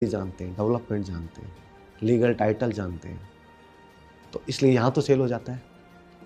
जानते हैं, डेवलपमेंट जानते हैं, लीगल टाइटल जानते हैं, तो इसलिए यहाँ तो सेल हो जाता है।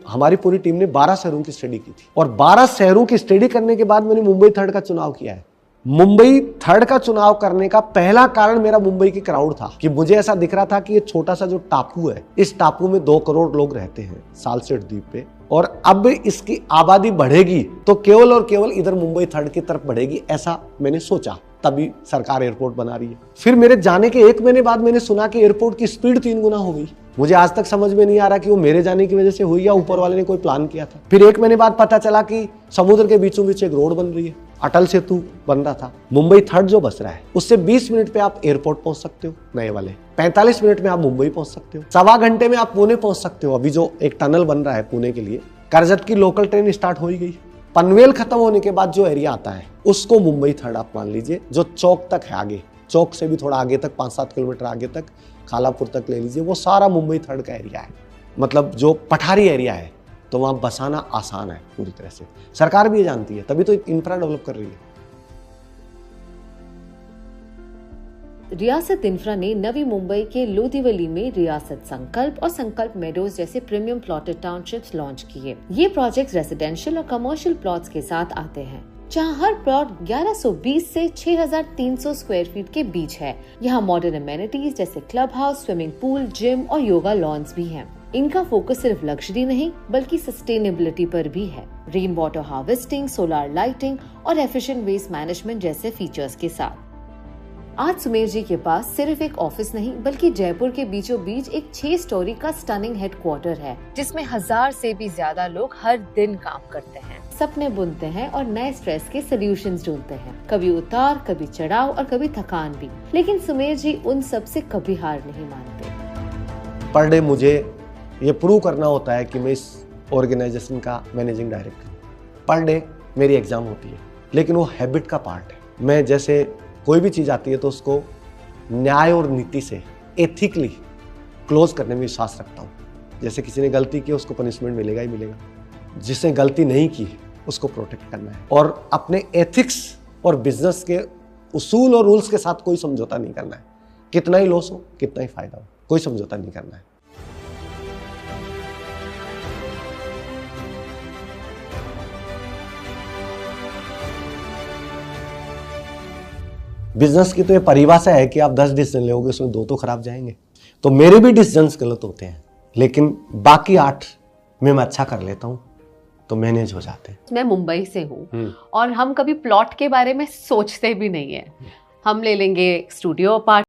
हमारी पूरी टीम ने 12 शहरों की स्टडी की थी और 12 शहरों की स्टडी करने के बाद मैंने मुंबई थर्ड का चुनाव किया है। मुंबई थर्ड का चुनाव करने का पहला कारण मेरा मुंबई की क्राउड था कि मुझे ऐसा दिख रहा था कि ये छोटा सा जो टापू है, इस टापू में 2 करोड़ लोग रहते हैं सालसेट द्वीप पे, और अब इसकी आबादी बढ़ेगी तो केवल और केवल इधर मुंबई थर्ड की तरफ बढ़ेगी, ऐसा मैंने सोचा। तभी सरकार एयरपोर्ट बना रही है। फिर मेरे जाने के 1 महीने बाद मैंने सुना कि एयरपोर्ट की स्पीड 3 गुना हो गई। मुझे आज तक समझ में नहीं आ रहा कि वो मेरे जाने की वजह से हुई या ऊपर वाले ने कोई प्लान किया था। फिर 1 महीने बाद पता चला कि समुद्र के बीचों बीच एक रोड बन रही है, अटल सेतु बन रहा था। मुंबई थर्ड जो बस रहा है उससे 20 मिनट पे आप एयरपोर्ट पहुंच सकते हो नए वाले, 45 मिनट में आप मुंबई पहुंच सकते हो, 1.25 घंटे में आप पुणे पहुंच सकते हो। अभी जो एक टनल बन रहा है पुणे के लिए, करजत की लोकल ट्रेन स्टार्ट हो ही गई। पनवेल खत्म होने के बाद जो एरिया आता है उसको मुंबई थर्ड आप मान लीजिए, जो चौक तक है, आगे चौक से भी थोड़ा आगे तक 5-7 किलोमीटर आगे तक खालापुर तक ले लीजिए, वो सारा मुंबई थर्ड का एरिया है। मतलब जो पठारी एरिया है तो वहां बसाना आसान है पूरी तरह से। सरकार भी ये जानती है, तभी तो इंफ्रा डेवलप कर रही है। रियासत इंफ्रा ने नवी मुंबई के लोधीवली में रियासत संकल्प और संकल्प मेडोज जैसे प्रीमियम प्लॉटेड टाउनशिप्स लॉन्च किए। ये प्रोजेक्ट्स रेजिडेंशियल और कमर्शियल प्लॉट्स के साथ आते हैं, जहां हर प्लॉट 1120 से 6300 स्क्वायर फीट के बीच है। यहाँ मॉडर्न अमेनिटीज जैसे club house, swimming pool, gym और योगा लॉन्स भी हैं। इनका फोकस सिर्फ लग्जरी नहीं बल्कि सस्टेनेबिलिटी पर भी है, rain water harvesting, solar lighting और एफिशिएंट वेस्ट मैनेजमेंट जैसे फीचर्स के साथ। आज सुमेर जी के पास सिर्फ एक ऑफिस नहीं बल्कि जयपुर के बीचों बीच एक 6 स्टोरी का स्टनिंग हेडक्वार्टर है, जिसमें 1000 से भी ज्यादा लोग हर दिन काम करते हैं, सपने बुनते हैं और नए स्ट्रेस के सॉल्यूशंस ढूंढते हैं। कभी उतार, कभी चढ़ाव और कभी थकान भी, लेकिन सुमेर जी उन सब से कभी हार नहीं मानते। पर डे मुझे ये प्रूव करना होता है कि मैं इस ऑर्गेनाइजेशन का मैनेजिंग डायरेक्टर हूँ। पर डे मेरी एग्जाम होती है, लेकिन वो हैबिट का पार्ट है। मैं जैसे कोई भी चीज़ आती है तो उसको न्याय और नीति से एथिकली क्लोज करने में विश्वास रखता हूँ। जैसे किसी ने गलती की उसको पनिशमेंट मिलेगा ही मिलेगा, जिसने गलती नहीं की उसको प्रोटेक्ट करना है, और अपने एथिक्स और बिजनेस के उसूल और रूल्स के साथ कोई समझौता नहीं करना है। कितना ही लॉस हो, कितना ही फायदा हो, कोई समझौता नहीं करना है। बिजनेस की तो ये परिभाषा है कि आप 10 डिसीजन लोगे, उसमें 2 तो खराब जाएंगे। तो मेरे भी डिसीजंस गलत होते हैं, लेकिन बाकी 8 में मैं अच्छा कर लेता हूँ तो मैनेज हो जाते हैं। मैं मुंबई से हूँ और हम कभी प्लॉट के बारे में सोचते भी नहीं है। हम ले लेंगे स्टूडियो अपार्टमेंट